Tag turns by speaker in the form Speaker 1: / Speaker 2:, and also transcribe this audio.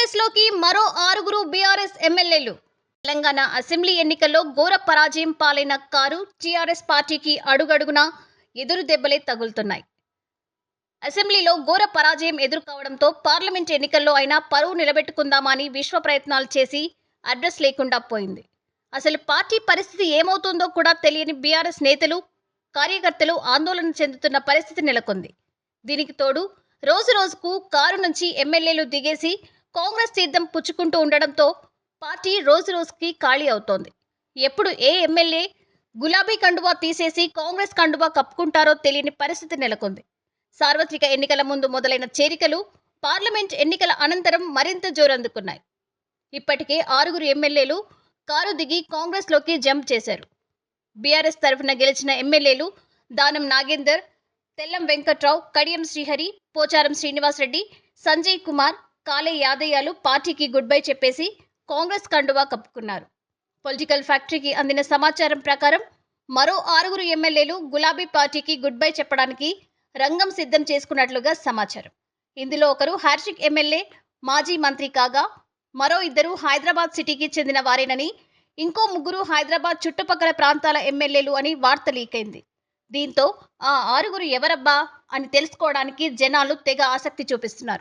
Speaker 1: కాంగ్రెస్ లోకి మరో 6 బీఆర్ఎస్ ఎమ్మెల్యేలు. తెలంగాణ అసెంబ్లీ ఎన్నికల్లో ఘోర పరాజయం పాలైన కారు టీఆర్ఎస్ పార్టీకి అడుగడుగునా ఎదురు దెబ్బలే తగులుతున్నాయి. అసెంబ్లీలో ఘోర పరాజయం ఎదుర్కోవడంతో పార్లమెంట్ ఎన్నికల్లో అయినా పరువు నిలబెట్టుకుందామని విశ్వ ప్రయత్నాలు చేసి అడ్రస్ లేకుండా పోయింది. అసలు పార్టీ పరిస్థితి ఏమవుతుందో కూడా తెలియని బీఆర్ఎస్ నేతలు, కార్యకర్తలు ఆందోళన చెందుతున్న పరిస్థితి నెలకొంది. దీనికి తోడు రోజు రోజుకు కారు నుంచి ఎమ్మెల్యేలు దిగేసి కాంగ్రెస్ తీర్థం పుచ్చుకుంటూ ఉండడంతో పార్టీ రోజు రోజుకి ఖాళీ అవుతోంది. ఎప్పుడు ఏ ఎమ్మెల్యే గులాబీ కండువా తీసేసి కాంగ్రెస్ కండువా కప్పుకుంటారో తెలియని పరిస్థితి నెలకొంది. సార్వత్రిక ఎన్నికల ముందు మొదలైన చేరికలు పార్లమెంట్ ఎన్నికల అనంతరం మరింత జోరందుకున్నాయి. ఇప్పటికే 6 ఎమ్మెల్యేలు కారు దిగి కాంగ్రెస్ లోకి జంప్ చేశారు. బీఆర్ఎస్ తరఫున గెలిచిన ఎమ్మెల్యేలు దానం నాగేందర్, తెల్లం వెంకట్రావు, కడియం శ్రీహరి, పోచారం శ్రీనివాసరెడ్డి, సంజయ్ కుమార్, కాలే యాదయ్యలు పార్టీకి గుడ్ బై చెప్పేసి కాంగ్రెస్ కండువా కప్పుకున్నారు. పొలిటికల్ ఫ్యాక్టరీకి అందిన సమాచారం ప్రకారం మరో 6 ఎమ్మెల్యేలు గులాబీ పార్టీకి గుడ్ బై చెప్పడానికి రంగం సిద్ధం చేసుకున్నట్లుగా సమాచారం. ఇందులో ఒకరు హార్షిక్ ఎమ్మెల్యే, మాజీ మంత్రి కాగా మరో 2 హైదరాబాద్ సిటీకి చెందిన వారేనని, ఇంకో 3 హైదరాబాద్ చుట్టుపక్కల ప్రాంతాల ఎమ్మెల్యేలు అని వార్త లీకైంది. దీంతో ఆ 6 ఎవరబ్బా అని తెలుసుకోవడానికి జనాలు తెగ ఆసక్తి చూపిస్తున్నారు.